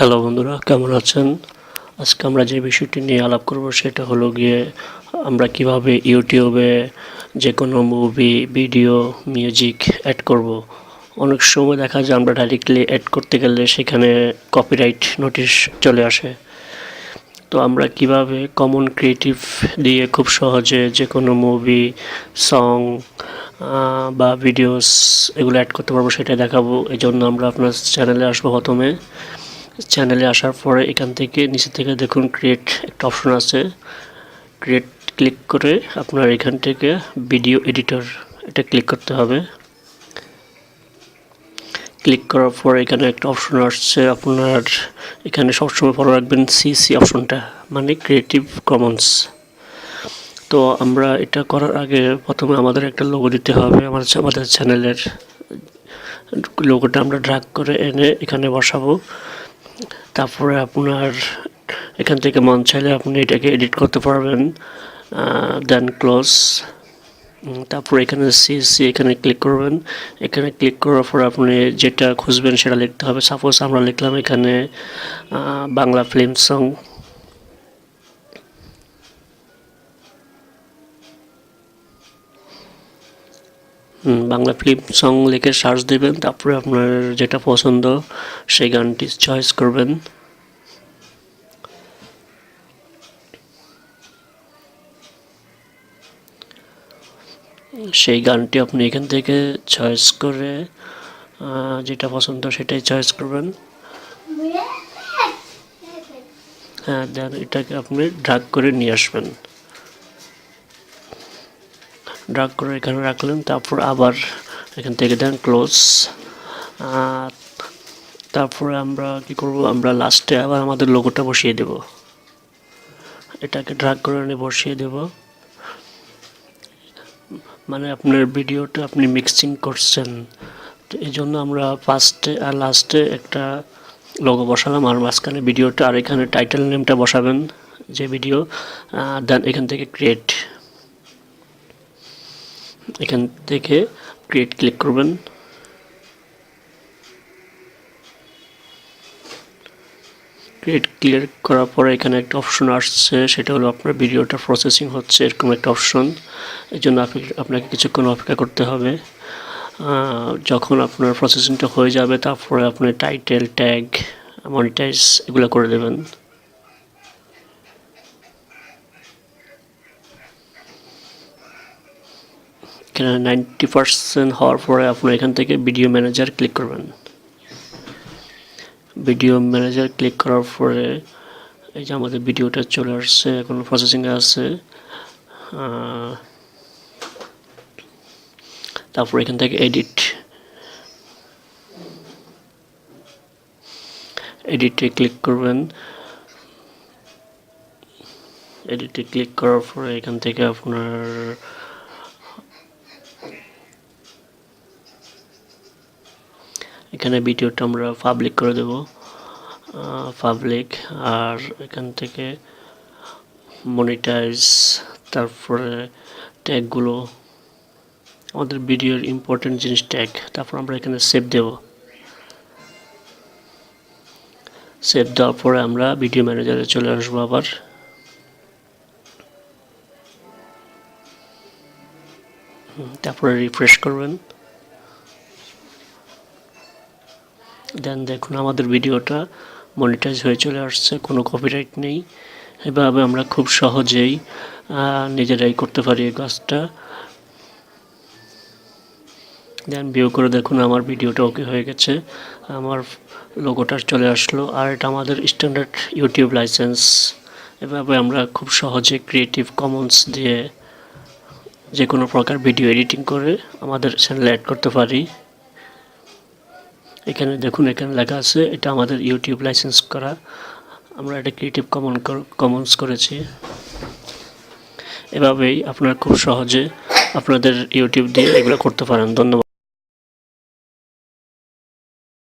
Hello বন্ধুরা, কেমন আছেন? আজকে আমরা যে বিষয়টি নিয়ে আলাপ করব সেটা হলো গিয়ে আমরা কিভাবে ইউটিউবে যে কোনো মুভি, ভিডিও, মিউজিক অ্যাড করব। অনেক সময় দেখা যায় আমরা ডাইরেক্টলি অ্যাড করতে গেলে সেখানে কপিরাইট নোটিশ চলে আসে। তো আমরা কিভাবে কমন ক্রিয়েটিভ দিয়ে খুব সহজে যে কোনো মুভি, সং বা ভিডিওস এগুলো অ্যাড করতে পারবো সেটা দেখাবো। এই জন্য আমরা আপনার চ্যানেলে আসবো। প্রথমে চ্যানেলে আসার পরে এখান থেকে নিচে থেকে দেখুন ক্রিয়েট একটা অপশন আছে। ক্রিয়েট ক্লিক করে আপনার এখান থেকে ভিডিও এডিটর এটা ক্লিক করতে হবে। ক্লিক করার পর এখানে একটা অপশন আসছে, আপনার এখানে সবসময় ফলো রাখবেন সিসি অপশনটা, মানে ক্রিয়েটিভ কমন্স। তো আমরা এটা করার আগে প্রথমে আমাদের একটা লোগো দিতে হবে। আমাদের চ্যানেলের লোগোটা আমরা ড্র্যাগ করে এনে এখানে বসাবো। তারপরে আপনার এখান থেকে মন চাইলে আপনি এটাকে এডিট করতে পারবেন। দেন ক্লোজ। তারপর এখানে সিসি এখানে ক্লিক করবেন। এখানে ক্লিক করার পর আপনি যেটা খুঁজবেন সেটা লিখতে হবে। সাপোজ আমরা লিখলাম এখানে Bangla film song. Bangla film song লিখে সার্চ দেবেন। তারপরে আপনার যেটা পছন্দ সেই গানটি চয়েস করবেন। সেই গানটি আপনি এখান থেকে চয়েস করে যেটা পছন্দ সেটাই চয়েস করবেন। হ্যাঁ, দেন এটাকে আপনি ড্র্যাগ করে নিয়ে আসবেন। ড্র্যাগ করে এখানে রাখলেন। তারপর আবার এখান থেকে দেন ক্লোজ। তারপরে আমরা কি করব, আমরা লাস্টে আবার আমাদের লোগোটা বসিয়ে দেব। এটাকে ড্র্যাগ করে এনে বসিয়ে দেব। মানে আপনার ভিডিওটা আপনি মিক্সিং করছেন, তো এই জন্য আমরা ফার্স্টে আর লাস্টে একটা লোগো বসালাম আর মাঝখানে ভিডিওটা, আর এখানে টাইটেল নেমটা বসাবেন যে ভিডিও। দেন এখান থেকে ক্রিয়েট, এখান থেকে ক্রিয়েট ক্লিক করবেন। ক্রিয়েট ক্লিয়ার করার পরে এখানে একটা অপশন আসছে, সেটা হলো আপনার ভিডিওটা প্রসেসিং হচ্ছে, এরকম একটা অপশন। এই জন্য আপনাকে কিছুক্ষণ অপেক্ষা করতে হবে। যখন আপনার প্রসেসিংটা হয়ে যাবে তারপরে আপনি টাইটেল, ট্যাগ, মনিটাইজ এগুলো করে দেবেন। এখানে 90% হওয়ার পরে আপনার এখান থেকে ভিডিও ম্যানেজার ক্লিক করবেন। ভিডিও ম্যানেজার ক্লিক করার পরে এই যে আমাদের ভিডিওটা চলে আসছে, এখন প্রসেসিংয়ে আছে। তারপর এখান থেকে এডিটে ক্লিক করবেন। এডিটে ক্লিক করার পরে এখান থেকে আপনার এখানে ভিডিওটা আমরা পাবলিক করে দেব, পাবলিক। আর এখান থেকে মনিটাইজ, তারপরে ট্যাগগুলো, আমাদের ভিডিওর ইম্পর্টেন্ট জিনিস ট্যাগ। তারপর আমরা এখানে সেভ দেব। সেভ দেওয়ার পরে আমরা ভিডিও ম্যানেজারে চলে আসবো আবার। তারপরে রিফ্রেশ করবেন। দেন দেখুন আমাদের ভিডিওটা মনিটাইজ হয়ে চলে আসছে, কোনো কপিরাইট নেই। এভাবে আমরা খুব সহজেই নিজেরাই করতে পারি এই কাজটা। দেন ভিউ করে দেখুন আমার ভিডিওটা ওকে হয়ে গেছে, আমার লোগোটা চলে আসলো। আর এটা আমাদের স্ট্যান্ডার্ড ইউটিউব লাইসেন্স। এভাবে আমরা খুব সহজে ক্রিয়েটিভ কমন্স দিয়ে যে কোনো প্রকার ভিডিও এডিটিং করে আমাদের চ্যানেলে অ্যাড করতে পারি। এখানে দেখুন, এখানে লেখা আছে এটা আমাদের ইউটিউব লাইসেন্স করা, আমরা এটা ক্রিয়েটিভ কমন্স করেছি। এভাবেই আপনারা খুব সহজে আপনাদের ইউটিউব দিয়ে এগুলো করতে পারেন। ধন্যবাদ।